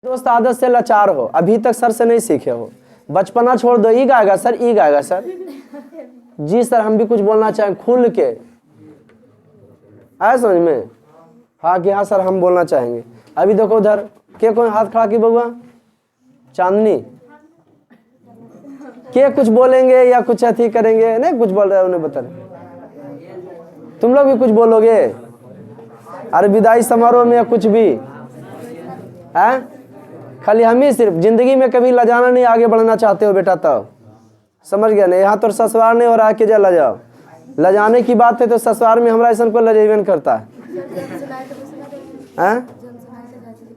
दोस्त आदत से लाचार हो, अभी तक सर से नहीं सीखे हो, बचपना छोड़ दो। ई गाएगा सर, ई गाएगा सर। जी सर, हम भी कुछ बोलना चाहें खुल के, आया समझ में? हाँ कि हाँ सर हम बोलना चाहेंगे। अभी देखो उधर के कोई हाथ खड़ा की बउआ चांदनी के कुछ बोलेंगे या कुछ अथी करेंगे? नहीं कुछ बोल रहे उन्हें बता रहे। तुम लोग भी कुछ बोलोगे? अरे विदाई समारोह में या कुछ भी है? खाली हम ही सिर्फ जिंदगी में कभी लजाना नहीं, आगे बढ़ना चाहते हो बेटा? तब समझ गया नहीं? यहाँ तो ससुराल नहीं हो रहा है कि जा लजाओ। लजाने की बात है तो ससुराल में हमारा ऐसा को लजेबन करता है।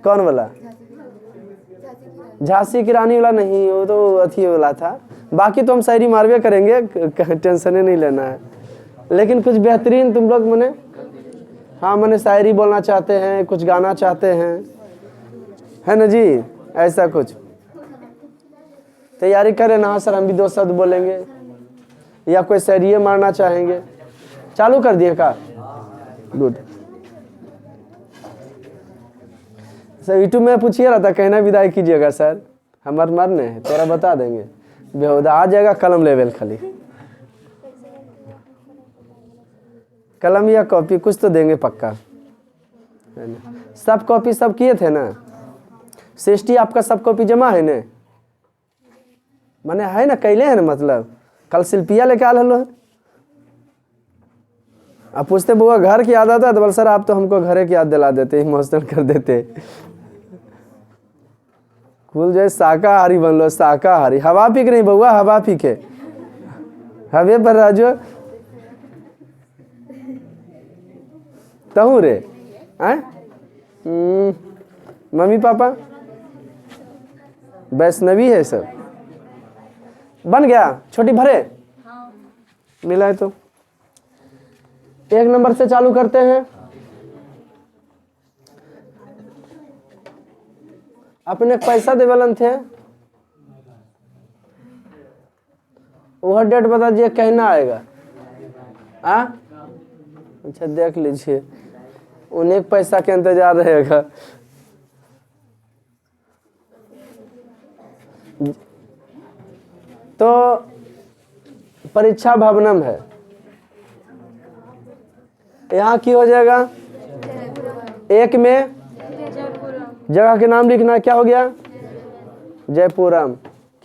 कौन वाला? झांसी की रानी वाला नहीं, वो तो अथी वाला था। बाकी तो हम शायरी मारवे करेंगे, टेंशन नहीं लेना है। लेकिन कुछ बेहतरीन तुम लोग मने, हाँ मने शायरी बोलना चाहते हैं, कुछ गाना चाहते हैं, है ना जी? ऐसा कुछ तैयारी करें ना सर, हम भी दो शब्द बोलेंगे या कोई शायरी मारना चाहेंगे। चालू कर दिए का? गुड। सर यूट्यूब में पूछिए रहा था, कहना विदाई कीजिएगा सर, हमारे मरने हैं तोरा बता देंगे। बेहुदा आ जाएगा कलम लेवल, खाली कलम या कॉपी कुछ तो देंगे पक्का, है ना? सब कॉपी सब किए थे ना? 60 आपका सब कॉपी जमा है ना? माने है ना, कैले है ना? मतलब कल शिल्पिया लेके आल हलो। आप पूछते बुआ घर की याद आता है तो बोल सर आप तो हमको घरे की याद दिला देते, इमोशनल कर देते। खुल जाए शाकाहारी बन लो, शाकाहारी। हवा पी के नहीं बउआ, हवा पी के हवे पर राजो तहू रे। मम्मी पापा वैष्णवी है सब। बन गया छोटी भरे? हाँ। मिला है तो 1 नंबर से चालू करते हैं। अपने पैसा देवलन थे, वह डेट बता दिए, कहना आएगा। अच्छा देख लीजिए, उन्हें पैसा के इंतजार रहेगा। तो परीक्षा भवनम है, यहाँ की हो जाएगा 1 में जगह के नाम लिखना। क्या हो गया? जयपुरम।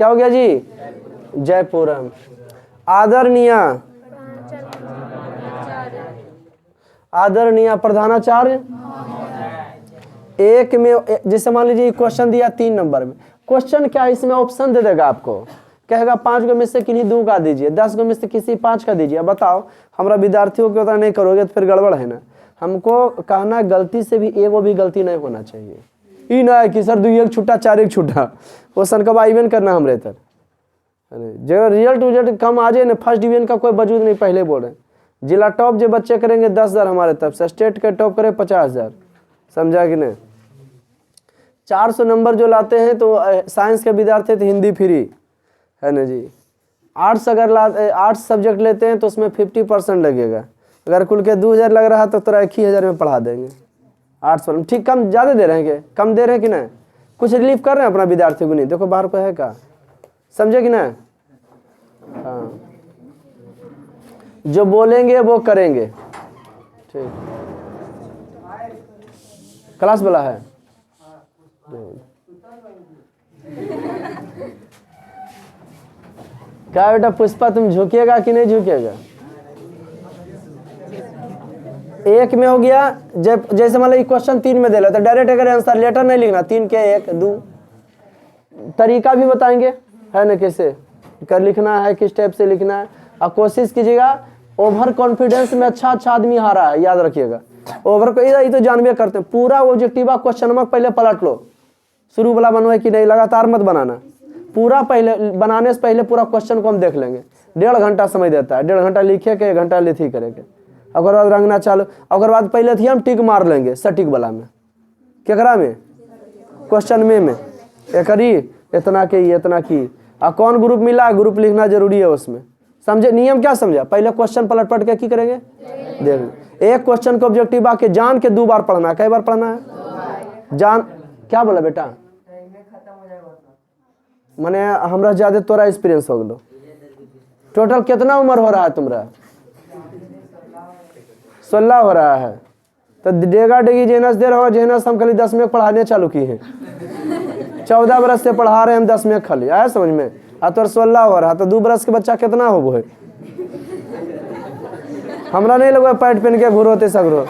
क्या हो गया जी? जयपुरम। आदरणीय आदरणीय प्रधानाचार्य। 1 में जैसे मान लीजिए क्वेश्चन दिया 3 नंबर में, क्वेश्चन क्या इसमें ऑप्शन दे देगा आपको, कहेगा 5 गो में से किन्हीं 2 का दीजिए, 10 गो में से किसी 5 का दीजिए। बताओ हमारा विद्यार्थियों को उतना नहीं करोगे तो फिर गड़बड़ है ना। हमको कहना गलती से भी एगो भी गलती नहीं होना चाहिए। ई ना है कि सर 2 एक छुट्टा 4 एक छुट्टा, वो सन कब आइवेन करना हमरे तर। जगह रिजल्ट कम आ जाए ना, फर्स्ट डिवीजन का कोई वजूद नहीं, पहले बोल रहे। जिला टॉप जो बच्चे करेंगे 10,000 हमारे तरफ से, स्टेट के टॉप करे 50,000, समझा कि नहीं? 400 नंबर जो लाते हैं तो साइंस के विद्यार्थी तो हिंदी फ्री, है ना जी? आर्ट्स अगर आर्ट्स सब्जेक्ट लेते हैं तो उसमें 50% लगेगा। अगर कुल के 2,000 लग रहा तो तेरा 1,000 में पढ़ा देंगे आर्ट्स वाले। ठीक, कम ज़्यादा दे रहे हैं क्या? कम दे रहे हैं कि नहीं? कुछ रिलीफ कर रहे हैं अपना विद्यार्थी को? नहीं देखो बाहर को है का, समझे कि नहीं? हाँ, जो बोलेंगे वो करेंगे। ठीक, क्लास वाला है। क्या बेटा पुष्पा तुम झुकिएगा कि नहीं झुकिएगा? 1 में हो गया। जैसे मान लो क्वेश्चन 3 में दे रहा था, डायरेक्ट अगर आंसर लेटर नहीं लिखना, 3 के 1 2 तरीका भी बताएंगे, है ना? कैसे कर लिखना है, किस टाइप से लिखना है। अब कोशिश कीजिएगा, ओवर कॉन्फिडेंस में अच्छा आदमी हारा है, याद रखिएगा। ओवर को ये तो जानवे करते हैं, पूरा ऑब्जेक्टिव क्वेश्चन में पहले पलट लो, शुरू वाला बनवाए कि नहीं, लगातार मत बनाना। पूरा पहले बनाने से पहले पूरा क्वेश्चन को हम देख लेंगे। 1.5 घंटा समय देता है, 1.5 घंटा लिखे के 1 घंटा लेथी करेंगे। अगर बाद रंगना चालू, अगर बाद पहले थी हम टिक मार लेंगे सटीक वाला में, केकरा में? क्वेश्चन में एकरी इतना की इतना की। और कौन ग्रुप मिला, ग्रुप लिखना जरूरी है उसमें। समझे नियम? क्या समझा? पहले क्वेश्चन पलट पलट के की करेंगे, देख। एक क्वेश्चन को ऑब्जेक्टिव आके जान के 2 बार पढ़ना। कई बार पढ़ना है? जान क्या बोला बेटा? मने हमरा ज्यादा तोरा एक्सपीरियंस हो गलो। टोटल कितना उम्र हो रहा है तुम्हारा? 16 हो रहा है। तो डेगा डेगी जेनस दे रहो, जेनस हम खाली 10 में पढ़ाने चालू की हैं। 14 बरस से पढ़ा रहे हैं हम 10 में खाली, आया समझ में? आ तो 16 हो रहा, तो 2 बरस के बच्चा कितना हो वो है? हमरा नहीं लगा पैंट पहन के घूरो होते सगरो,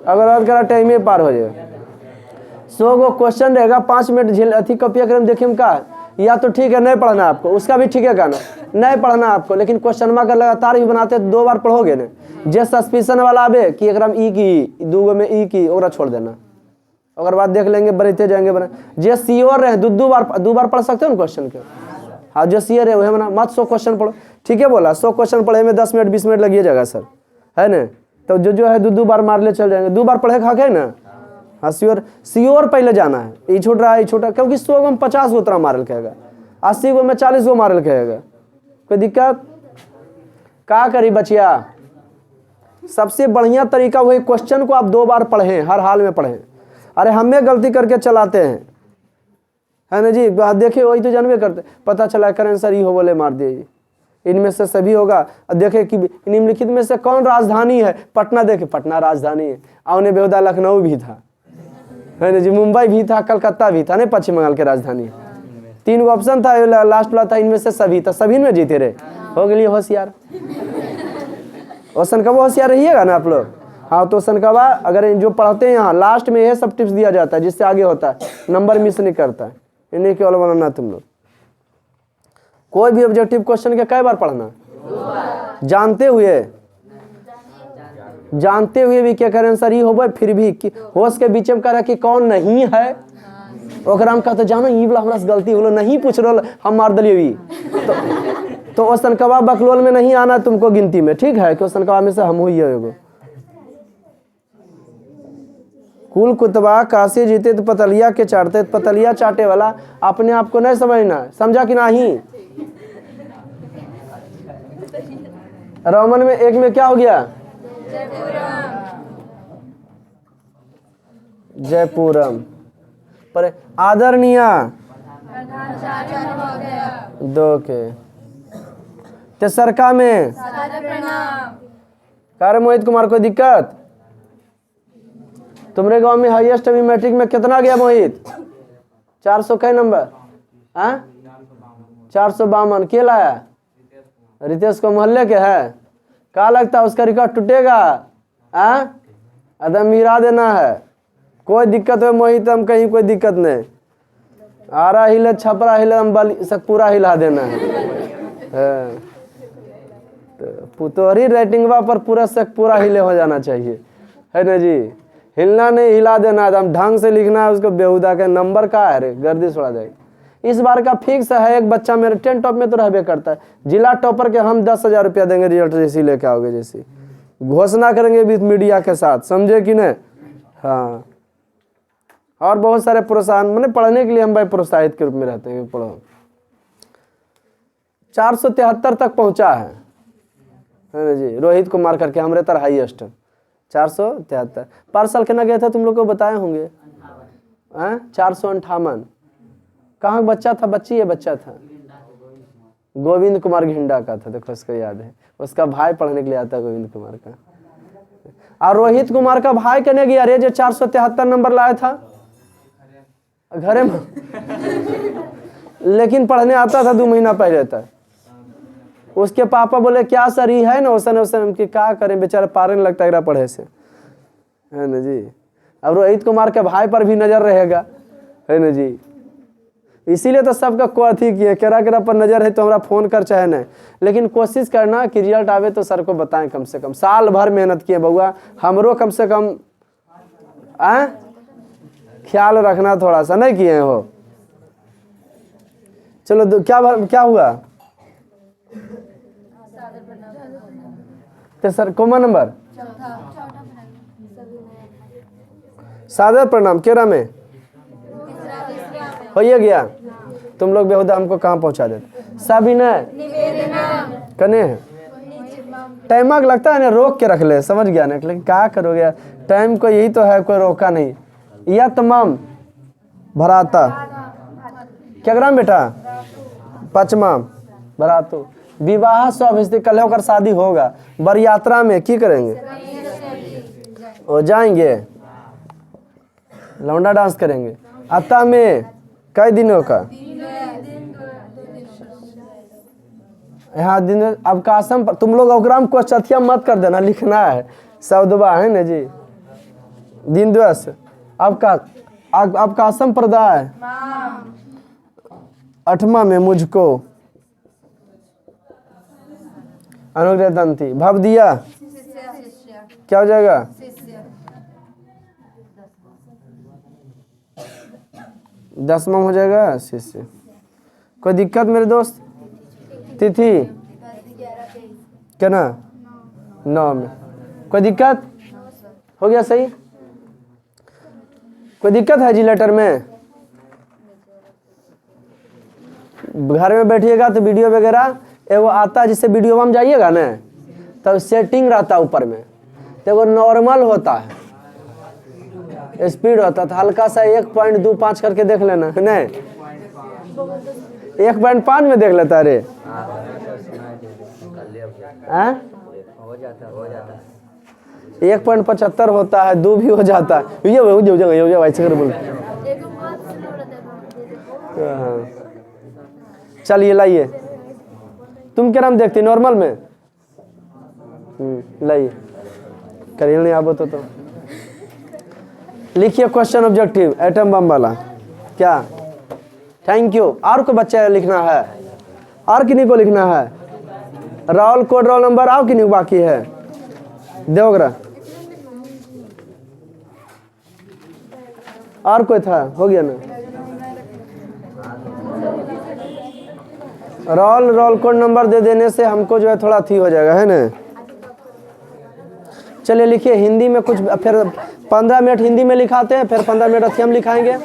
अगर आज करा टाइम ही पार हो जाए। 100 गो क्वेश्चन रहेगा, 5 मिनट झेल अथी कॉपी कर देखिए का, या तो ठीक है नहीं पढ़ना आपको, उसका भी ठीक है कहना नहीं पढ़ना आपको, लेकिन क्वेश्चन मार्क लगातार ही बनाते 2 बार पढ़ोगे ना, जे सस्पिशन वाला आवे कि एक ई की 2 में ई की और छोड़ देना, अगर बात देख लेंगे बढ़ते जाएंगे बना। जे सियोर रहे 2 बार पढ़ सकते हो ना क्वेश्चन के। हाँ जो सियर है वह मना मत 100 क्वेश्चन पढ़ो, ठीक है बोला। 100 क्वेश्चन पढ़े में 10 मिनट 20 मिनट लगिए जाएगा सर, है ना? तो जो है 2 बार मार ले चल जाएंगे, 2 बार पढ़े खा के ना। हाँ सियोर पहले जाना है, ये छूट रहा है ये छूटा, क्योंकि 100 गो में 50 गो उतना मारल कहेगा, 80 गो में 40 गो मारल कहेगा, कोई दिक्कत का करी बचिया। सबसे बढ़िया तरीका वही क्वेश्चन को आप 2 बार पढ़ें, हर हाल में पढ़ें। अरे हमें गलती करके चलाते हैं, है ना जी? देखे वही तो जानवे करते, पता चला करें सर ये हो बोले मार दिए, इनमें से सभी होगा। देखे कि निम्नलिखित में से कौन राजधानी है? पटना, देखे पटना राजधानी है। आवने बेहुदा लखनऊ भी था, है ना जी? मुंबई भी था, कलकत्ता भी था, नहीं पश्चिम बंगाल के राजधानी। 3 गो ऑप्शन था, लास्ट वाला था इनमें से सभी था, सभी में जीते रहे, हो गए होशियार। और सनकवा होशियार रहिएगा ना आप लोग। हाँ तो सनकवा अगर जो पढ़ते हैं यहाँ लास्ट में यह सब टिप्स दिया जाता है जिससे आगे होता है, नंबर मिस नहीं करता है। इन्हीं केवल बनाना तुम लोग। कोई भी ऑब्जेक्टिव क्वेश्चन के कई बार पढ़ना, जानते हुए भी क्या करें सर ये हो, फिर भी होश के बीच में कह कि कौन नहीं है, ओकरा हम कहते जानो ये वाला हमरा से गलती होलो, नहीं पूछ रहा हम मार दिलिए भी। तो वो सनकवा बकलोल में नहीं आना तुमको गिनती में, ठीक है? कि सनकवा में से हम हुई है। कुल कुतबा काशी जीते तो पतलिया के चाटते, पतलिया चाटे वाला अपने आप को नहीं समझना, समझा कि नहीं? रोमन में 1 में क्या हो गया? जयपुरम। पर आदरणीय 2 के। तेसरका में कार्य मोहित कुमार, कोई दिक्कत? तुम्हारे गांव में हाईएस्ट अभी मैट्रिक में कितना गया मोहित? 400 कै नंबर? 452 के लाया? रितेश को मोहल्ले के है, क्या लगता है उसका रिकॉर्ड टूटेगा? एकदम हिला देना है, कोई दिक्कत है मोहित? हम कहीं कोई दिक्कत नहीं, आरा हिले छपरा हिले हम पूरा हिला देना है। तो तोहरी रेटिंगवा पर पूरा हिले हो जाना चाहिए, है ना जी? हिलना नहीं, हिला देना, एकदम ढंग से लिखना है उसको। बेहुदा का नंबर का है रे, गर्दिश उड़ा जाएगी। इस बार का फिक्स है, एक बच्चा मेरे 10 टॉप में तो रहबे करता है। जिला टॉपर के हम 10,000 रुपया देंगे, रिजल्ट जैसी लेके आओगे, जैसी घोषणा करेंगे विद मीडिया के साथ, समझे कि नहीं? हाँ, और बहुत सारे प्रोत्साहन, मैंने पढ़ने के लिए हम भाई प्रोत्साहित के रूप में रहते हैं। पढ़ो 473 तक पहुंचा है ना जी? रोहित कुमार करके हमरे तर हाईएस्ट 473। पार्सल के ना गया था तुम लोग को बताए होंगे, 458। कहाँ बच्चा था? बच्ची है बच्चा था, गोविंद कुमार घिंडा का था, देखो उसको याद है, उसका भाई पढ़ने के लिए आता है गोविंद कुमार का। और रोहित कुमार का भाई कहने गया अरे जो 473 नंबर लाया था घरे में, लेकिन पढ़ने आता था 2 महीना पहले तक। उसके पापा बोले क्या सर ये है ना ओसन उनकी क्या करें, बेचारा पारे नहीं लगता है पढ़े से, है ना जी? अब रोहित कुमार के भाई पर भी नजर रहेगा, है ना जी? इसीलिए तो सबका को अथी किए, केरा पर नजर है तो हमारा फोन कर चाहे नहीं, लेकिन कोशिश करना कि रिजल्ट आवे तो सर को बताएं। कम से कम साल भर मेहनत किए बउआ, हमरो कम से कम ख्याल रखना थोड़ा सा, नहीं किए हो? चलो क्या हुआ? तो सर कौन नंबर? सादर प्रणाम केरा में हो गया। तुम लोग बेहुदा हमको कहाँ पहुंचा देते? सभी ने कने टाइम लगता है ना, रोक के रख ले, समझ गया ना? लेकिन क्या करोगे, टाइम को यही तो है, कोई रोका नहीं। या तमाम भराता क्या ग्राम बेटा? पचमा भरातु। विवाह स्वाभिस्त्री, कल होकर शादी होगा। बर यात्रा में की करेंगे? हो जाएंगे, लौंडा डांस करेंगे। अतः में कई दिनों का? यहाँ दिन अवकाशम पर तुम लोग अवग्राम को चथिया मत कर देना, लिखना है शब्दवा है ना जी। दिन दिवस अवकाशम प्रदाय 8वां में मुझको अनुग्रह दंती भव दिया, क्या हो जाएगा? 10वां हो जाएगा शिष्य। कोई दिक्कत मेरे दोस्त? तिथि क्या ना? 9 में। कोई दिक्कत? हो गया सही? कोई दिक्कत है जी लेटर में? घर में बैठिएगा तो वीडियो वगैरह एगो आता है, जिससे वीडियो में जाइएगा ना तब सेटिंग रहता है ऊपर में, तो वो नॉर्मल होता है, स्पीड होता है, तो हल्का सा 1.25 करके देख लेना नहीं, 1.5 में देख लेता। अरे हो जाता 1.75 होता है, 2 भी हो जाता है। ये ऐसे कर बोल। चलिए लाइए, तुम क्या नाम देखती नॉर्मल में? लाइए, करिए नहीं आप तो लिखिए क्वेश्चन ऑब्जेक्टिव एटम बम वाला। क्या? Thank you. और को बच्चा लिखना है? और किन्हीं को लिखना है? रोल कोड रोल नंबर और किन्हीं बाकी है? देवग्रह और कोई था? हो गया ना? रोल कोड नंबर दे देने से हमको जो है थोड़ा थी हो जाएगा, है ना? चलिए लिखिए हिंदी में कुछ, फिर 15 मिनट हिंदी में लिखाते हैं, फिर 15 मिनट अथी हम लिखाएंगे।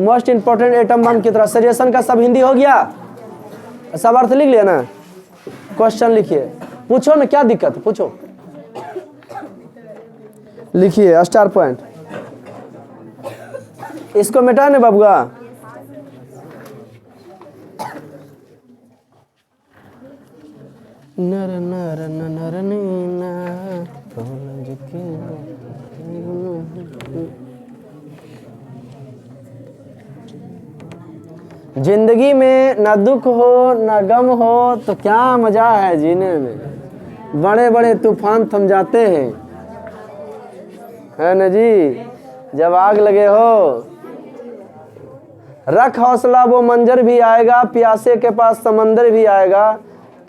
मोस्ट इंपोर्टेंट एटम बम की तरह सजेशन का सब हिंदी हो गया, सब अर्थ लिख लिया ना? क्वेश्चन लिखिए, पूछो ना, क्या दिक्कत पूछो, लिखिए स्टार पॉइंट। इसको मिटाने बाबुआ। नर नर नर नीना जिंदगी में न दुख हो न गम हो तो क्या मजा है जीने में। बड़े बड़े तूफान थम जाते हैं, है ना जी, जब आग लगे हो। रख हौसला वो मंजर भी आएगा, प्यासे के पास समंदर भी आएगा।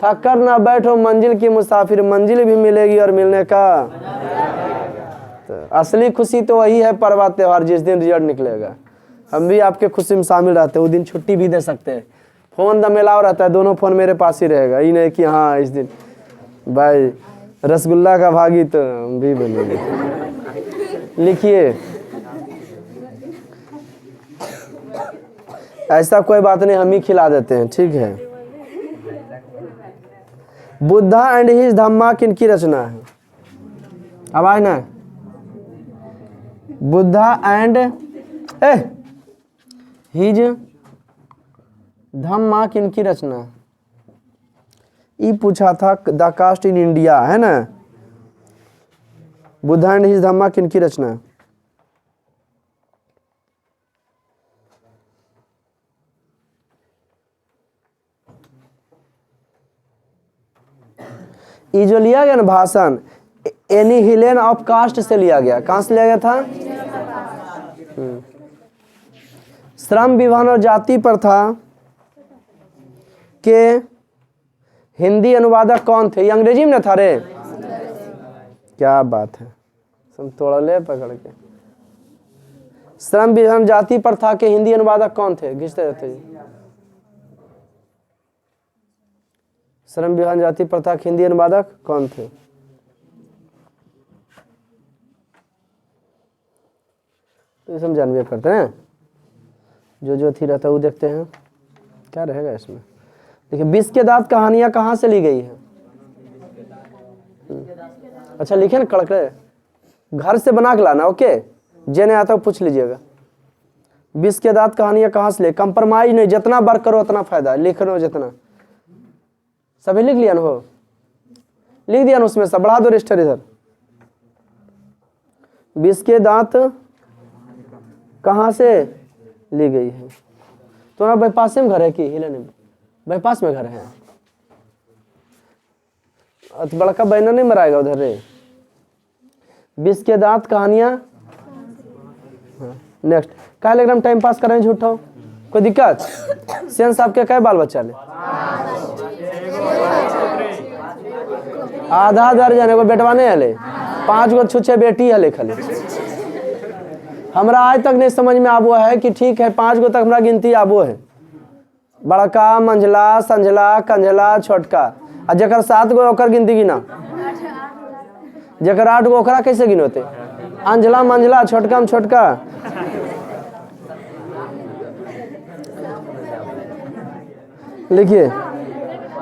थक कर ना बैठो मंजिल की मुसाफिर, मंजिल भी मिलेगी और मिलने का। तो असली खुशी तो वही है पर्व त्योहार, जिस दिन रिजल्ट निकलेगा। हम भी आपके खुशी में शामिल रहते हैं, उस दिन छुट्टी भी दे सकते हैं। फोन द मिलाव रहता है, दोनों फोन मेरे पास ही रहेगा। ये नहीं कि हाँ इस दिन भाई रसगुल्ला का भागी तो हम भी बनेंगे। लिखिए, ऐसा कोई बात नहीं, हम ही खिला देते हैं, ठीक है। बुद्धा एंड हिज धम्मा किनकी रचना है? अब आए ना, बुद्धा एंड हिज धम्मा किनकी रचना? ये पूछा था द कास्ट इन इंडिया, है ना। बुद्धा एंड हिज धम्मा किनकी रचना? ये जो लिया गया ना भाषण, एनिहिलेशन ऑफ कास्ट से लिया गया। कहां से लिया गया था? श्रम विभाजन और जाति प्रथा के हिंदी अनुवादक कौन थे? ये अंग्रेजी में था रे, क्या बात है, सब तोड़ ले पकड़ के। श्रम विभाजन जाति प्रथा के हिंदी अनुवादक कौन थे? घिसते रहते जी। श्रम विभाजन जाति प्रथा के हिंदी अनुवादक कौन थे? तो हम जानवे करते हैं, जो थी रहता है वो देखते हैं क्या रहेगा इसमें। देखिए, 20 के दांत कहानियां कहाँ से ली गई है? अच्छा लिखे ना, कड़कड़े घर से बना के लाना, ओके। जे नहीं आता पूछ लीजिएगा। 20 के दांत कहानियां कहाँ से ले, कंप्रोमाइज नहीं, जितना वर्क करो उतना फायदा, लिख रहे हो जितना, सभी लिख लिया ना हो, लिख दिया ना उसमें सब, बढ़ा दो रजिस्टर इधर। 20 के दांत कहाँ से ली गई है, तुम्हारा बाईपास में घर है कि हिले नहीं, बाईपास में घर है, तो बड़का बैनर नहीं मराएगा उधर रे। 20 के दांत कहानियां, नेक्स्ट कालेग्राम टाइम पास कर रहे हैं झूठा, कोई दिक्कत? सेंस आपके क्या बाल बच्चा ले, आधा दर्जन है, कोई बेटवा नहीं हले, 5 गो छुच्छे बेटी हले खाली। हमरा आज तक नहीं समझ में आबो है कि ठीक है 5 गो तक हमरा गिनती आबो है, बड़का मंझला संझला कंझला छोटका, आ जकर 7 गो ओकर गिनती गिना, जकर 8 गो ओकरा कैसे गिनोते, अंझला मंझला छोटका में छोटका। लिखिए,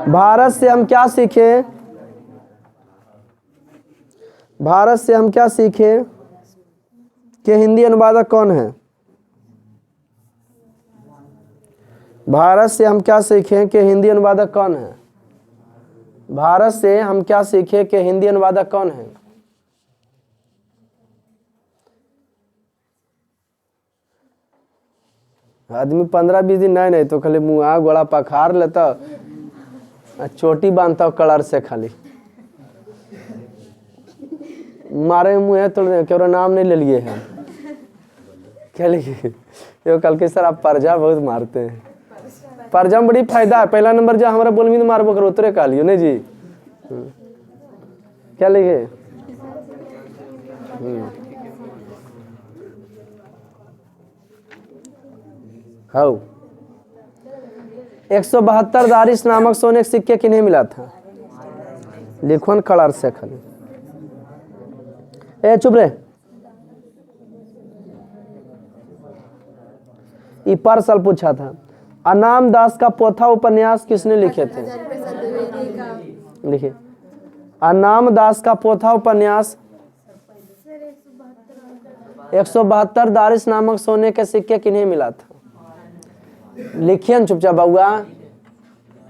भारत से हम क्या सीखे, भारत से हम क्या सीखे कि हिंदी अनुवादक कौन है, भारत से हम क्या सीखें कि हिंदी अनुवादक कौन है, भारत से हम क्या सीखे कि हिंदी अनुवादक कौन है। आदमी 15-20 दिन नहीं तो खाली मुँह गोड़ा पखार लेता, चोटी बांधता कलर से खाली, मारे मुँह तोड़ क्यों नाम नहीं ले लिए हैं, क्या लिखिए, ये कल के सर आप परजा बहुत मारते हैं, परजा में बड़ी फायदा है, पहला नंबर जो हमारा बोलमी तो मारबो करो उतरे का लियो नहीं जी, क्या लिखे, हाँ 172 दारिश नामक सोने के सिक्के किन्हें मिला था, लिखवन कलर से खाली, ए चुप रे, ये पर साल पूछा था, अनाम दास का पोथा उपन्यास किसने लिखे थे, लिखिए, अनाम दास का पोथा उपन्यास 172 दारिश नामक सोने के सिक्के किन्हें मिला था, लिखिए न चुपचाप बाबुआ,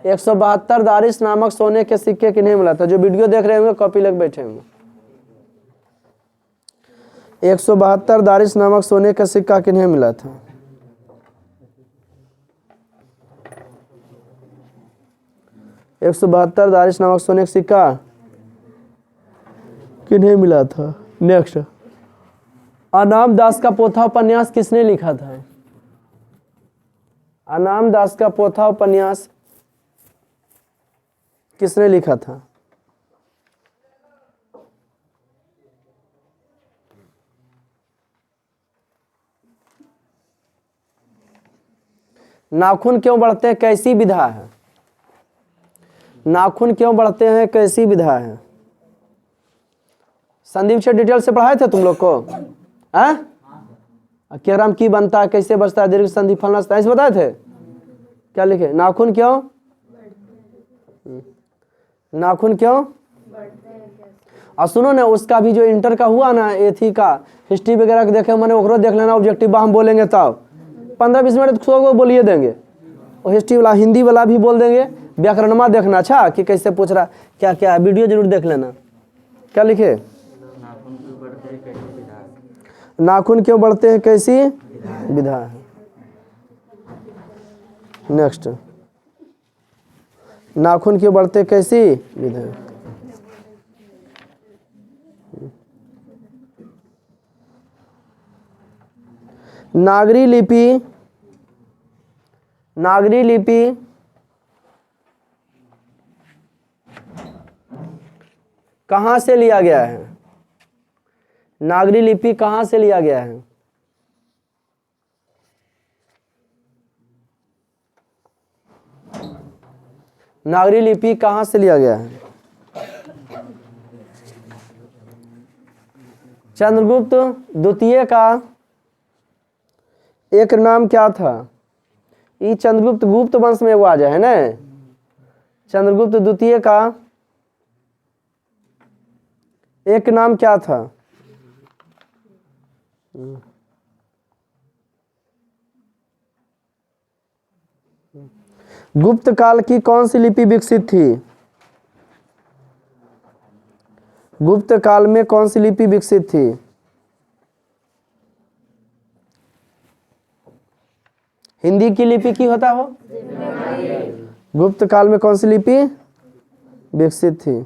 172 दारिश नामक सोने के सिक्के किन्हें मिला था, जो वीडियो देख रहे होंगे कॉपी लग बैठे होंगे। 172 दारिश नामक सोने का सिक्का किन्हें मिला था, 172 दारिश नामक सोने का सिक्का किन्हें मिला था। नेक्स्ट, अनाम दास का पोथा उपन्यास किसने लिखा था, अनाम दास का पोथा उपन्यास किसने लिखा था, नाखून क्यों बढ़ते हैं कैसी विधा है, नाखून क्यों बढ़ते हैं कैसी विधा है, संदीप से डिटेल से पढ़ाए थे तुम लोग को, केराम की बनता है कैसे बचता है, दीर्घ संधि फलना ऐसे बताए थे, क्या लिखे, नाखून क्यों, नाखून क्यों, और सुनो ना उसका भी जो इंटर का हुआ ना एथी का हिस्ट्री वगैरह देखे मैंने ओकरो देख लेना, ऑब्जेक्टिव हम बोलेंगे तब 15-20 मिनट को बोलिए देंगे, और हिस्ट्री वाला हिंदी वाला भी बोल देंगे, व्याकरणमा देखना अच्छा कि कैसे पूछ रहा क्या क्या, वीडियो जरूर देख लेना। क्या लिखे, नाखून क्यों बढ़ते हैं कैसी विधा है। नेक्स्ट, नाखून क्यों बढ़ते हैं कैसी विधा है। नागरी लिपि, नागरी लिपि कहाँ से लिया गया है, नागरी लिपि कहाँ से लिया गया है, नागरी लिपि कहाँ से लिया गया है। चंद्रगुप्त द्वितीय का एक नाम क्या था, ये चंद्रगुप्त गुप्त वंश में वो आ जाए है ना, चंद्रगुप्त द्वितीय का एक नाम क्या था, गुप्त काल की कौन सी लिपि विकसित थी? गुप्त काल में कौन सी लिपि विकसित थी? हिंदी की लिपि की होता हो? गुप्त काल में कौन सी लिपि विकसित थी?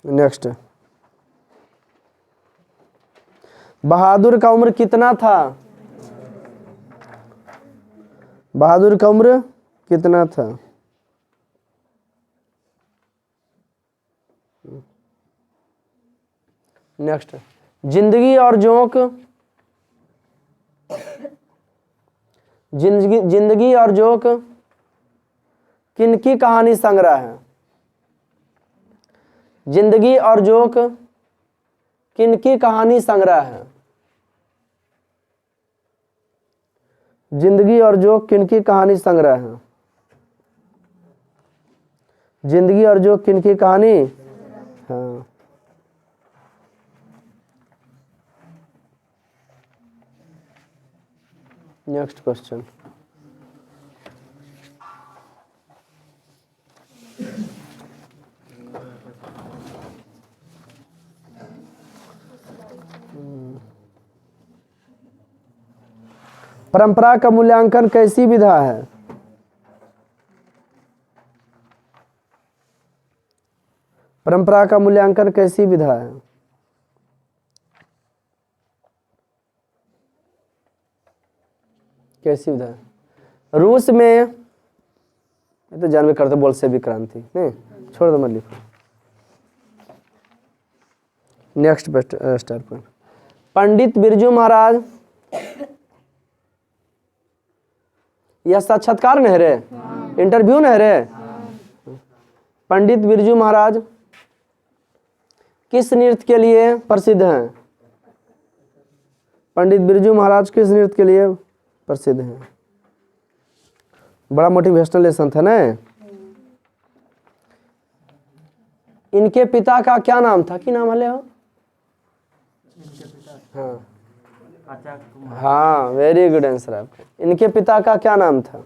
नेक्स्ट, बहादुर का उम्र कितना था? बहादुर का उम्र कितना था? नेक्स्ट, जिंदगी और जोंक, जिंदगी और जोंक किनकी कहानी संग्रह है? जिंदगी और जोंक किनकी कहानी संग्रह है? जिंदगी और जोंक किनकी कहानी संग्रह है? जिंदगी और जोंक किनकी कहानी? हाँ। नेक्स्ट क्वेश्चन, परंपरा का मूल्यांकन कैसी विधा है? परंपरा का मूल्यांकन कैसी विधा है? कैसी विधा है? रूस में, ये तो जानवे करते बोल्शेविक क्रांति, नहीं छोड़ दो, मत लिखो। नेक्स्ट स्टार पर, पंडित बिरजू महाराज, यह साक्षात्कार नहीं रे, इंटरव्यू नहीं रे। पंडित बिरजू महाराज किस नृत्य के लिए प्रसिद्ध हैं? पंडित बिरजू महाराज किस नृत्य के लिए प्रसिद्ध हैं? बड़ा मोटिवेशनल लेसन था ना। इनके पिता का क्या नाम था? कि नाम हले हो? हाँ हाँ, वेरी गुड आंसर आपका। इनके पिता का क्या नाम था?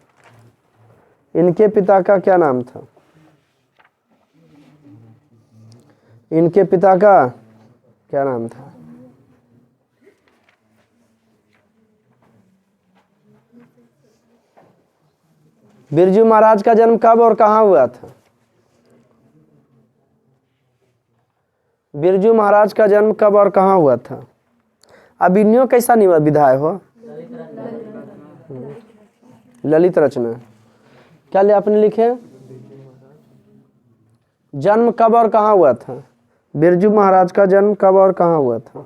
इनके पिता का क्या नाम था? इनके पिता का क्या नाम था? बिरजू महाराज का जन्म कब और कहाँ हुआ था? बिरजू महाराज का जन्म कब और कहाँ हुआ था? अभिनय कैसा विधाय हो? ललित रचना। क्या ले आपने लिखे? जन्म कब और कहाँ हुआ था? बिरजू महाराज का जन्म कब और कहाँ हुआ था?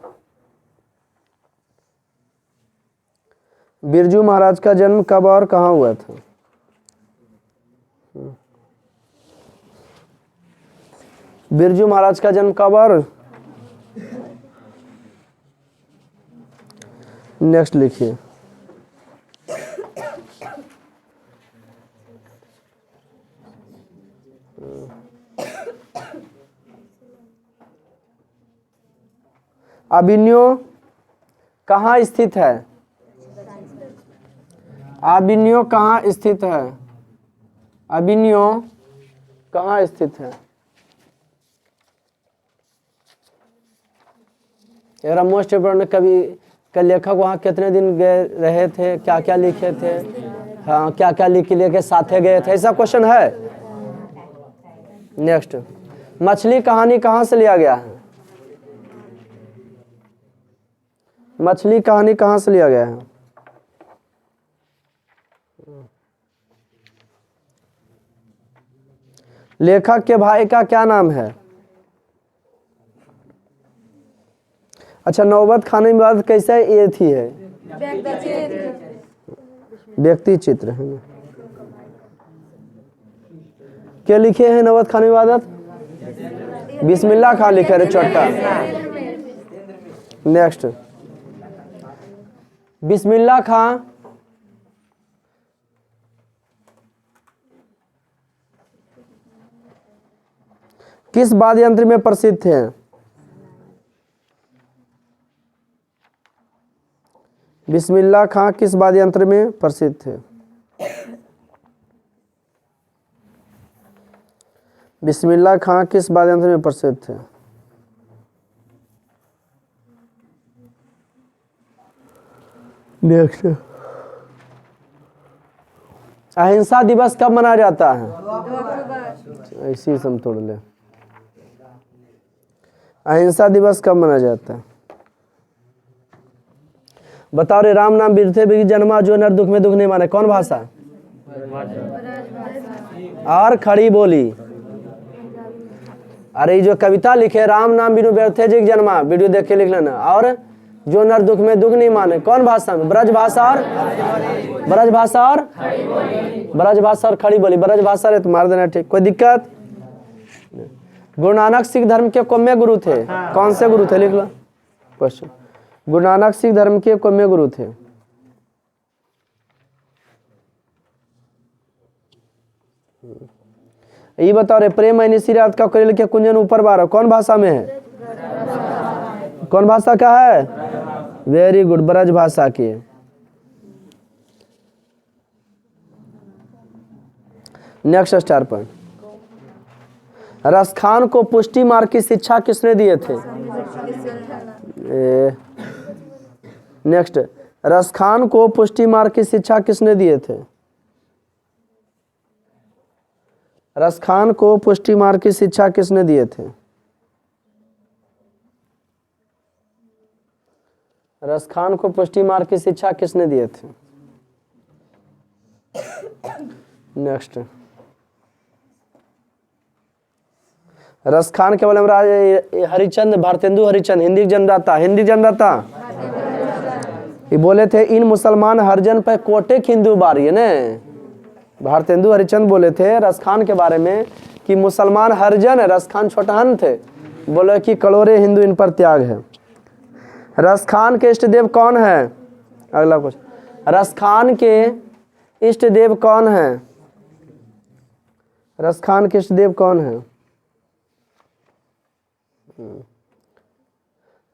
बिरजू महाराज का जन्म कब और कहाँ हुआ था? बिरजू महाराज का जन्म कब और? नेक्स्ट लिखिए, अभिनयो कहाँ स्थित है? अभिनयो कहाँ स्थित है? अभिनयो कहाँ स्थित है? यार मोस्ट इम्पोर्टेंट, कभी का लेखक वहाँ कितने दिन गए रहे थे, क्या क्या लिखे थे, हाँ क्या क्या लिख लेके साथे गए थे, ऐसा क्वेश्चन है। नेक्स्ट, मछली कहानी कहाँ से लिया गया है? मछली कहानी कहाँ से लिया गया है? लेखक के भाई का क्या नाम है? अच्छा, नौबत खाने के बाद कैसे ये थी है? व्यक्ति चित्र है ना। क्या लिखे हैं नौबत खाने की आदत? बिस्मिल्लाह खान लिखे रे छोटा। नेक्स्ट, बिस्मिल्लाह खान किस वाद्य यंत्र में प्रसिद्ध थे? बिस्मिल्लाह खां किस वाद्य यंत्र में प्रसिद्ध थे? बिस्मिल्लाह खां किस वाद्य यंत्र में प्रसिद्ध थे? नेक्स्ट, अहिंसा दिवस कब मनाया जाता है? ऐसी सम तोड़ ले। अहिंसा दिवस कब मनाया जाता है? बताओ रे, राम नाम बिरथे बिरथ जन्मा, जो नर दुख में दुख नहीं माने। कौन भाषा? और खड़ी बोली। अरे जो कविता लिखे, राम नाम बिनु व्यर्थे जिग जन्मा, वीडियो देख के लिख लेना। और जो नर दुख में दुख नहीं माने, कौन भाषा में? ब्रज भाषा और ब्रज भाषा और ब्रज भाषा और खड़ी बोली। ब्रज भाषा रे तो मार देना, ठीक, कोई दिक्कत? गुरु नानक सिख धर्म के कौमे गुरु थे? कौन से गुरु थे? लिख लो क्वेश्चन। गुरु नानक सिख धर्म के कौमे गुरु थे? ये बताओ रे, प्रेम ऐनिसी रात का करेल के कुंजन ऊपर बारह, कौन भाषा में है? कौन भाषा का है? वेरी गुड, ब्रज भाषा की। नेक्स्ट स्टार पॉइंट, रसखान को पुष्टि मार्ग की शिक्षा किसने दिए थे? नेक्स्ट, रसखान को पुष्टि मार्ग की शिक्षा किसने दिए थे? रसखान को पुष्टि मार्ग की शिक्षा किसने दिए थे? रसखान को पुष्टि मार्ग की शिक्षा किसने दिए थे? नेक्स्ट, रसखान के बारे में हरिचंद, भारतेंदु हरिचंद, हिंदी जनदाता, हिंदी जनदाता ये बोले थे, इन मुसलमान हरिजन पे कोटेक हिंदू बारी है न। भारतेंदु हरिचंद बोले थे रसखान के बारे में कि मुसलमान हरिजन है, रसखान छोटहन थे, बोले कि करोड़े हिंदू इन पर त्याग है। रसखान के इष्ट देव कौन है? अगला क्वेश्चन, रसखान के इष्ट देव कौन है? रसखान के इष्ट देव कौन है?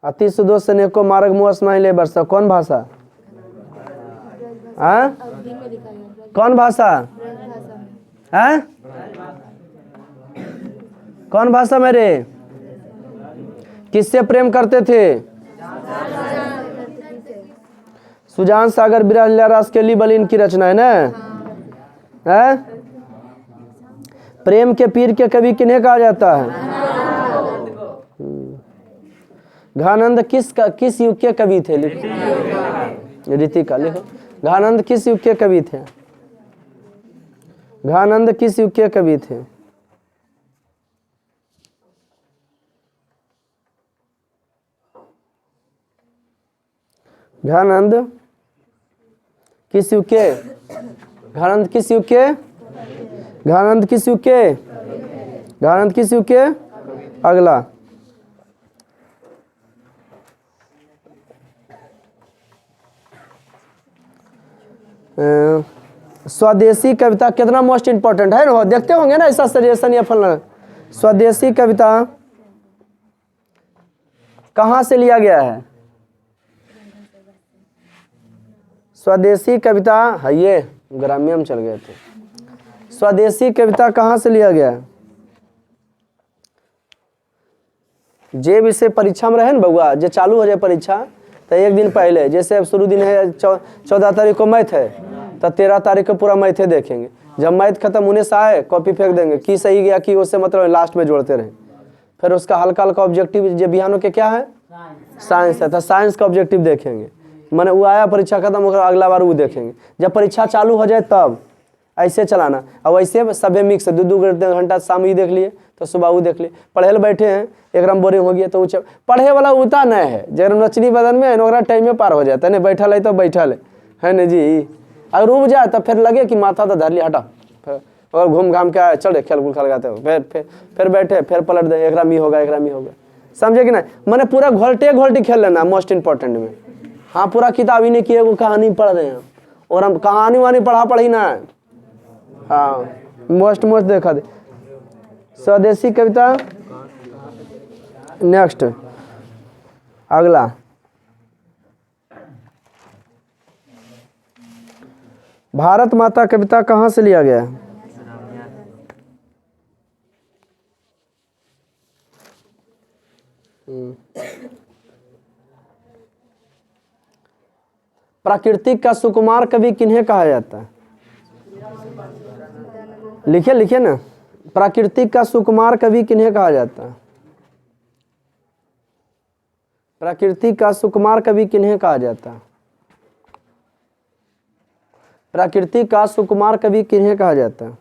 अति सुदोष से को मार्ग मुँह स्नाई ले बरसा, कौन भाषा? कौन भाषा? हैं? कौन भाषा मेरे? किससे प्रेम करते थे? सुजान सागर बिरला रास के लिए बलिन की रचना है ना? है? प्रेम के पीर के कवि किन्हें कहा जाता है? घानंद किस युग के कवि थे? रीतिका लिखो। घानंद किस युग के कवि थे? घानंद किस युग के कवि थे? घानंद किस युग के? घानंद किस युग के? घानंद किस युग के? घानंद किस युग के? अगला, स्वदेशी कविता कितना मोस्ट इंपॉर्टेंट है ना? देखते होंगे ना ऐसा सजेशन या फलना। स्वदेशी कविता कहाँ से लिया गया है? स्वदेशी कविता है ये, ग्राम्य में चल गए थे। स्वदेशी कविता कहाँ से लिया गया है? जे विषय परीक्षा में रहे ना बउआ, जे चालू हो जाए परीक्षा तो एक दिन पहले, जैसे अब शुरू दिन है 14 तारीख को मैथ है, तो 13 तारीख को पूरा मैथ देखेंगे। जब मैथ खत्म होने से आए कॉपी फेंक देंगे, की सही गया कि उससे मतलब लास्ट में जोड़ते रहें। फिर उसका हल्का हल्का ऑब्जेक्टिव, जो बिहानों के क्या है? साइंस है, तो साइंस का ऑब्जेक्टिव देखेंगे। मैंने वो आया परीक्षा खत्म होकर अगला बार वो देखेंगे। जब परीक्षा चालू हो जाए तब ऐसे चलाना। अब ऐसे सभी मिक्स है, 2-2 घंटा शाम ही देख लिए तो सुबह वो देख लिए। पढ़े बैठे हैं, एकदम बोरिंग हो गया तो पढ़े वाला उतना नहीं है, जब नचनी बदन में है टाइम में पार हो जाता है। नहीं बैठल है तो बैठल है ना जी। अगर रुक जाए तो फिर लगे कि माथा तो धर लिया, हटा, और घूम घाम के आए, चढ़े खेल कूद लगाते हो, फिर बैठे, फिर पलट दे, एक रामी होगा, एक रामी होगा, समझे कि नहीं? मैंने पूरा घोलटे खेल लेना मोस्ट इंपॉर्टेंट में। हाँ, पूरा किताब ही नहीं किए, वो कहानी पढ़ रहे हैं और हम कहानी वानी पढ़ी ना। हाँ, मोस्ट देखा दे। स्वदेशी कविता। नेक्स्ट, अगला, भारत माता कविता कहाँ से लिया गया है? प्राकृतिक का सुकुमार कवि किन्हें कहा जाता है? लिखे लिखे ना, प्राकृतिक का सुकुमार कवि किन्हें कहा जाता है? प्राकृतिक का सुकुमार कवि किन्हें कहा जाता है? प्राकृतिक का सुकुमार कवि किन्हें कहा जाता है?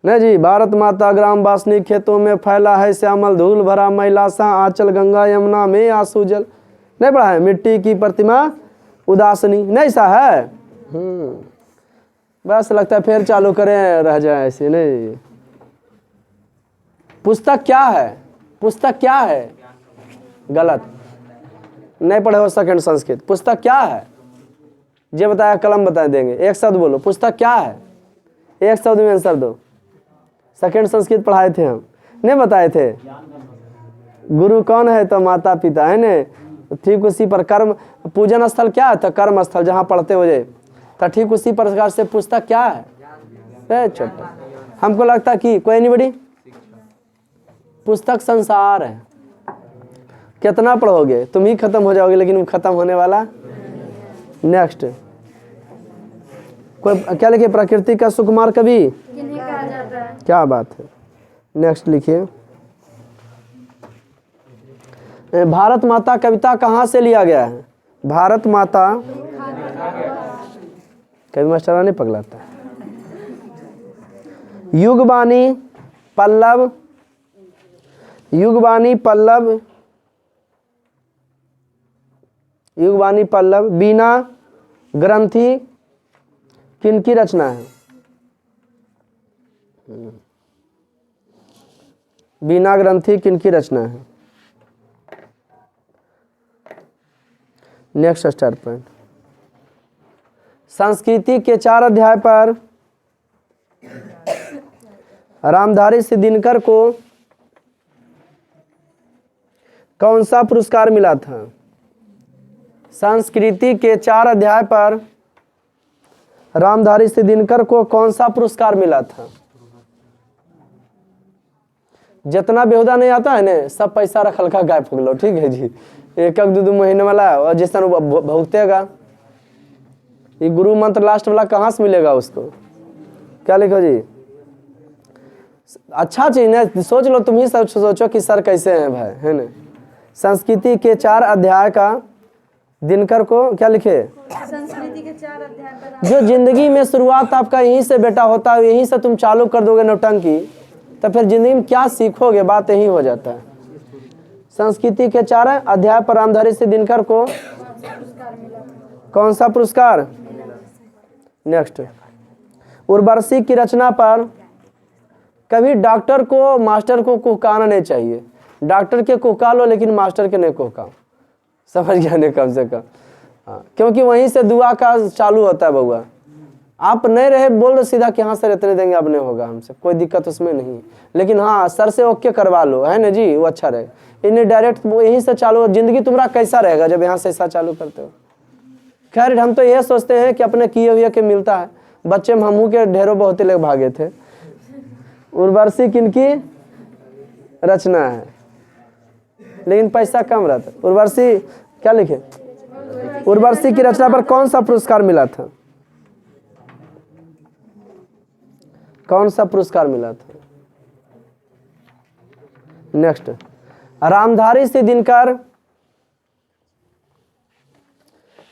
नहीं जी, भारत माता ग्राम वासनी खेतों में फैला है श्यामल धूल भरा मैला सा आंचल गंगा यमुना में आंसू जल। नहीं पढ़ा है? मिट्टी की प्रतिमा उदासनी, नहीं सा है? बस लगता है फिर चालू करें रह जाए ऐसे। नहीं, पुस्तक क्या है? पुस्तक क्या है? गलत, नहीं पढ़े हो सेकंड संस्कृत। पुस्तक क्या है? ये बताया, कलम बता देंगे। एक शब्द बोलो, पुस्तक क्या है? एक शब्द में आंसर दो। सेकंड संस्कृत पढ़ाए थे हम, नहीं बताए थे? गुरु कौन है? तो माता पिता है ने। ठीक उसी पर कर्म, पूजन स्थल क्या है? तो कर्म स्थल, जहाँ पढ़ते हो जाए। तो ठीक उसी प्रकार से पुस्तक क्या है? छोटा, हमको लगता कि कोई नहीं बड़ी पुस्तक संसार है। कितना पढ़ोगे? तुम ही खत्म हो जाओगे, लेकिन वो खत्म होने वाला। नेक्स्ट, कोई क्या लिखे? प्रकृति का सुकुमार कवि किन्हें कहा जाता है? क्या बात है। नेक्स्ट लिखिए, भारत माता कविता कहाँ से लिया गया है? भारत माता कवि मास्टर नहीं पगलाता। युगबानी पल्लव, युगबानी पल्लव, युगबानी पल्लव बीना ग्रंथि किनकी रचना है? बीना ग्रंथि किनकी रचना है? नेक्स्ट स्टार पॉइंट, संस्कृति के 4 अध्याय पर रामधारी सिंह दिनकर को कौन सा पुरस्कार मिला था? संस्कृति के 4 अध्याय पर रामधारी सिंह दिनकर को कौन सा पुरस्कार मिला था? जितना बेहुदा नहीं आता है ना, सब पैसा रखल का गायब हो गलो। ठीक है जी, 1-2 महीने वाला, और जिस तरह भुगतेगा। ये गुरु मंत्र लास्ट वाला कहाँ से मिलेगा उसको? क्या लिखो जी? अच्छा चीज ना, सोच लो, तुम ही सब सोचो कि सर कैसे हैं भाई, है ना? संस्कृति के 4 अध्याय का दिनकर को क्या लिखे? संस्कृति के 4 अध्याय पर। जो जिंदगी में शुरुआत आपका यहीं से बेटा होता है, यहीं से तुम चालू कर दोगे नौटंकी, तो फिर जिंदगी में क्या सीखोगे? बात यही हो जाता है। संस्कृति के 4 अध्याय पर रामधारी सिंह दिनकर को कौन सा पुरस्कार? नेक्स्ट, उर्वशी की रचना पर कभी डॉक्टर को मास्टर को कुहकाना नहीं चाहिए। डॉक्टर के कुहका लो, लेकिन मास्टर के नहीं कुहका। समझ गया नहीं? कम से कम हाँ, क्योंकि वहीं से दुआ का चालू होता है बउआ। आप नहीं रहे बोल दो सीधा कि हाँ सर इतने देंगे, अब नहीं होगा हमसे, कोई दिक्कत उसमें नहीं। लेकिन हाँ, सर से ओके करवा लो, है ना जी, वो अच्छा रहे। इन्हें डायरेक्ट यहीं से चालू, जिंदगी तुम्हारा कैसा रहेगा जब यहाँ से ऐसा चालू करते हो? खैर, हम तो यह सोचते हैं कि अपने किए हुए के मिलता है। बच्चे में हमू के ढेरों बहुत लोग भागे थे। उर्वशी किनकी रचना है, लेकिन पैसा कम रहता। उर्वशी क्या लिखे? उर्वशी की रचना पर कौन सा पुरस्कार मिला था? कौन सा पुरस्कार मिला था? नेक्स्ट, रामधारी सिंह दिनकर,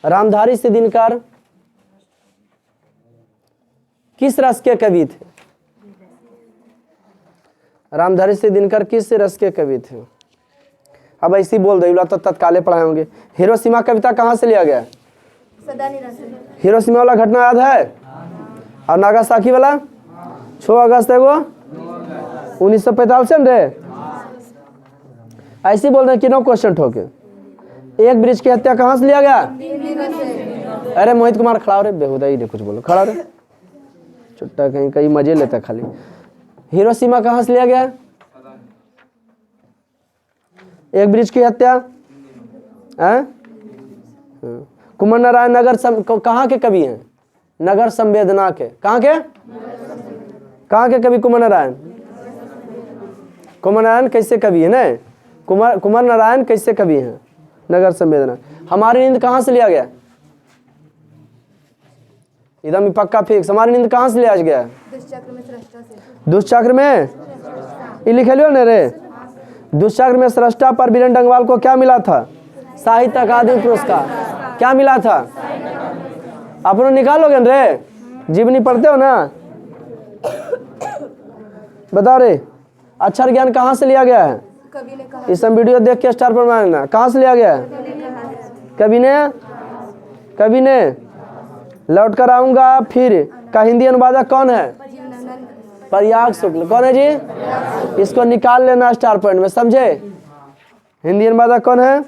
रामधारी सिंह दिनकर किस रस के कवि थे? रामधारी सिंह दिनकर किस रस के कवि थे? अब ऐसी बोल दो तो तत्काले पढ़ाए होंगे। हिरोशिमा कविता कहाँ से लिया गया? हिरोशिमा वाला घटना याद है? और नागासाकी वाला 6 अगस्त एगो 1945 रे। ऐसे बोल रहे किनो क्वेश्चन ठोके। एक ब्रिज की हत्या कहाँ से लिया गया? अरे मोहित कुमार खड़ा हो रे, बेहुदा ही कुछ बोलो, खड़ा रे, छुट्टा कहीं मजे लेता खाली। हिरोशिमा कहाँ से लिया गया? एक ब्रिज की हत्या कुमार नारायण कहाँ के कवि हैं? नगर संवेदना के। कहाँ के कवि कुमार नारायण? कुमार नारायण कैसे कवि है ना? कुमार नारायण कैसे कवि हैं? नगर संवेदना। हमारी नींद कहाँ से लिया गया? एकदम पक्का फिक्स। हमारी नींद कहाँ से लिया गया? दुष्चक्र में ये लिखे लियो ना रे। दुष्चक्र में सृष्टा पर बीरेन डंगवाल को क्या मिला था? साहित्य अकादमी पुरस्कार। क्या मिला था? अपनो निकालोगे रे, जीवनी पढ़ते हो ना? बताओ रे, अक्षर ज्ञान कहाँ से लिया गया है? इस सब वीडियो देख के स्टार पर मारना। कहाँ से लिया गया है? कवि ने लौट कर आऊंगा फिर का हिंदी अनुवादक कौन है? प्रयाग शुक्ल। कौन है जी? इसको निकाल लेना स्टार पॉइंट में, समझे? हिंदी अनुवादक कौन है?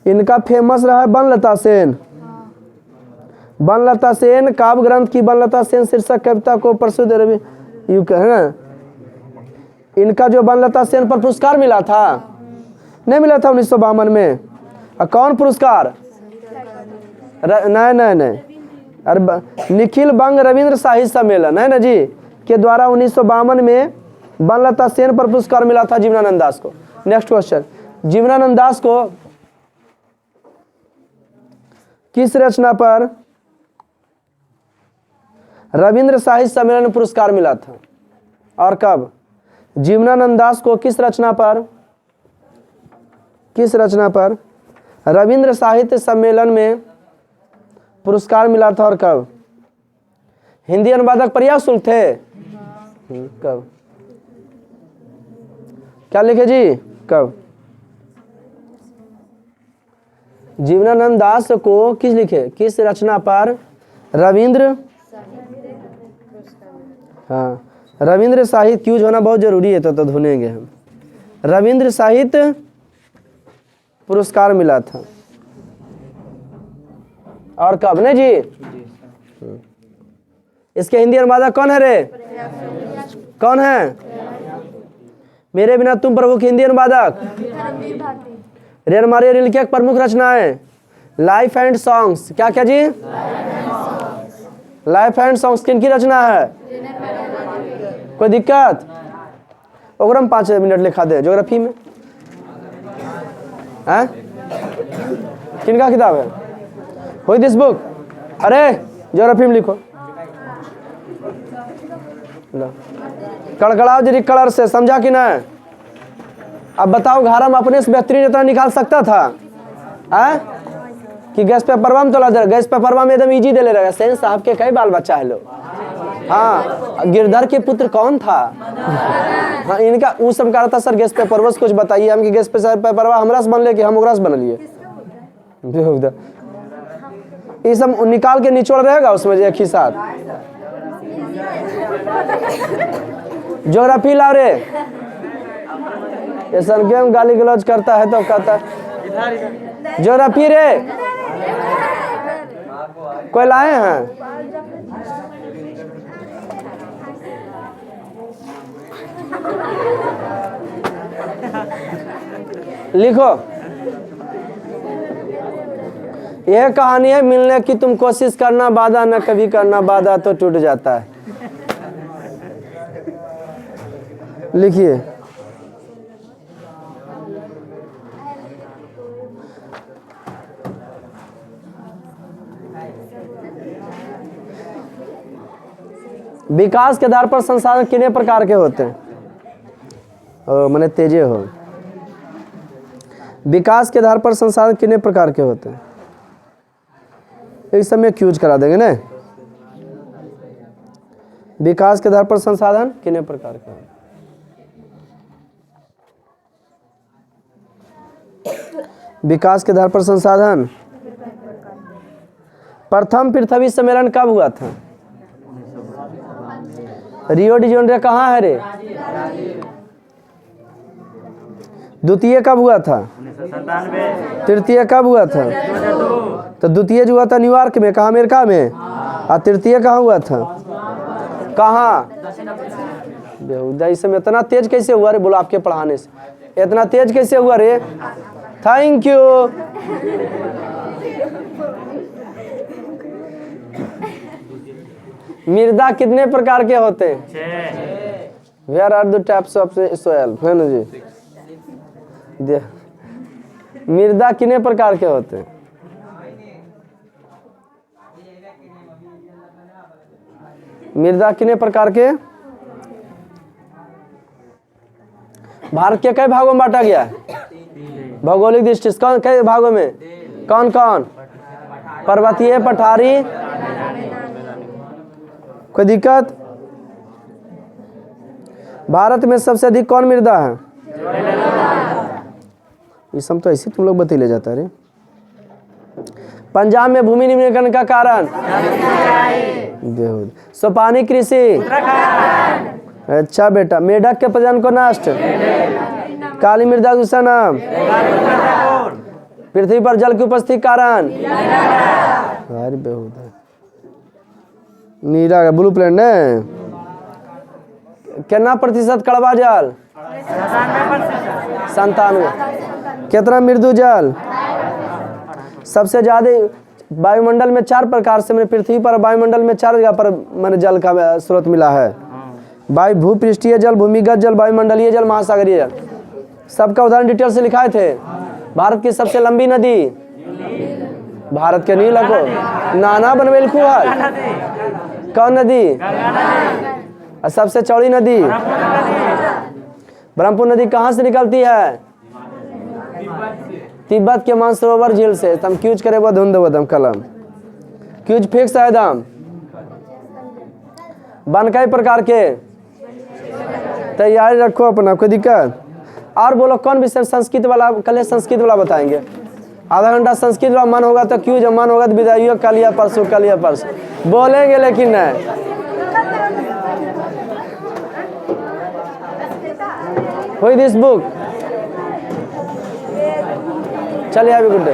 इनका फेमस रहा है बनलता सेन। बनलता सेन काव्य ग्रंथ की बनलता सेन शीर्षक कविता को प्रसिद्ध यू है ना। इनका जो बनलता सेन पर पुरस्कार मिला था, नहीं मिला था 1952 में? कौन पुरस्कार? नहीं, अरे निखिल बंग रविंद्र साहित्य सम्मेलन है ना जी के द्वारा 1952 में बनलता सेन पर पुरस्कार मिला था जीवनानंद दास को। नेक्स्ट क्वेश्चन, जीवनानंद दास को किस रचना पर रविंद्र साहित्य सम्मेलन पुरस्कार मिला था और कब? जीवनानंद दास को किस रचना पर रविंद्र साहित्य सम्मेलन में पुरस्कार मिला था और कब? हिंदी अनुवादक प्रयाग शुक्ल थे। कब? क्या लिखे जी? कब? जीवनानंद दास को किस लिखे? किस रचना पर रविंद्र रविंद्र साहित्य यूज होना बहुत जरूरी है, तो ढूंढेंगे हम। रविंद्र साहित्य पुरस्कार मिला था और कब? ने जी इसके हिंदी अनुवादक कौन है रे? कौन है? मेरे बिना तुम प्रभु के हिंदी अनुवादक रेन मारिया रिल्के की प्रमुख रचनाएं लाइफ एंड सॉन्ग्स। क्या जी? लाइफ एंड सॉन्ग्स किन की रचना है? कोई दिक्कत? ओकरम 5 मिनट लिखा दे ज्योग्राफी में। हैं? किनका किताब है? हुई दिस बुक? अरे ज्योग्राफी में लिखो। कड़कड़ाओ जरी कलर से, समझा कि ना? अब बताओ घारा में अपने से बेहतरीन इतना निकाल सकता था कि गैस पेपर में तो गैस पेपर में एकदम इजी दे ले रहेगा। सेन साहब के कई बाल बच्चा है लोग। हाँ, गिरधर के पुत्र कौन था? हाँ, इनका उस समय कहा था सर गैस पेपर बस कुछ बताइए हम कि गैस पेपर हमरा से बनले कि हम ओकरा से बनलिए। ये सब निकाल के निचोड़ रहेगा उसमें एक ही साथ। ज्योग्राफी लाओ रे। ये सर गेम गाली गलौज करता है तो कहता है ज्योग्राफी रे। कोई लाए हैं? लिखो। यह कहानी है मिलने की तुम कोशिश करना वादा न कभी करना, वादा तो टूट जाता है। लिखिए। विकास के आधार पर संसाधन कितने प्रकार के होते हैं? मैंने तेजे हो। विकास के आधार पर संसाधन कितने प्रकार के होते हैं? इस समय क्यूज करा देंगे ना। विकास के आधार पर संसाधन कितने प्रकार के होते हैं? विकास के आधार पर संसाधन। प्रथम पृथ्वी सम्मेलन कब हुआ था? रियो डी जेनेरो कहाँ है रे? द्वितीय कब हुआ था? 1997। तृतीय कब हुआ था? तो द्वितीय जो हुआ था न्यूयॉर्क में, कहाँ? अमेरिका में। और तृतीय कहाँ हुआ था? कहाँ? बेहुदा, इस समय इतना तेज कैसे हुआ रे? बोलो आपके पढ़ाने से। इतना तेज कैसे हुआ रे? Thank you. मृदा कितने प्रकार के होते हैं? 6। Where are the types of soil? है ना जी? मृदा कितने प्रकार के होते हैं? मृदा कितने प्रकार के? भारत के कई भागों में बांटा गया है भौगोलिक दृष्टि से? कौन कई भागों में? कौन कौन? पर्वतीय, पठारी, कोई दिक्कत? भारत में सबसे अधिक कौन मृदा है? ये सब तो ऐसे तुम लोग बतैले जाता है। पंजाब में भूमि निम्नीकरण का कारण? सोपानी कृषि। अच्छा बेटा। मेढक के प्रजनन को नष्ट? काली मृदा दूसरा नाम? पृथ्वी पर जल की उपस्थिति कारण? अरे बहुत है। नीरा का ब्लू प्लेन है। कितना प्रतिशत कड़वा जल? 97। कितना मृदु जल? सबसे ज्यादा वायुमंडल में 4 प्रकार से, मैंने पृथ्वी पर वायुमंडल में 4 जगह पर मैंने जल का स्रोत मिला है। वायु भूपृष्ठीय जल, भूमिगत जल, वायुमंडलीय जल, महासागरीय जल। सबका उदाहरण डिटेल से लिखाए थे। भारत की सबसे लंबी नदी? भारत के नील को नाना बनवेल कुआर। कौन नदी? और सबसे चौड़ी नदी? ब्रह्मपुत्र नदी कहाँ से निकलती है? तिब्बत के मानसरोवर झील से। तम क्यूज करे वो धुंध वदम कलम क्यूज फिक्स है दम। बन कई प्रकार के? तैयारी रखो अपना, कोई दिक्कत? और बोलो कौन विषय? संस्कृत वाला कल संस्कृत वाला बताएंगे। आधा घंटा संस्कृत वाला मन होगा तो क्यूज, मन होगा तो विदाई। कल या परसों बोलेंगे लेकिन नहीं। हुई दिस बुक? चलिए, हैव अ गुड डे।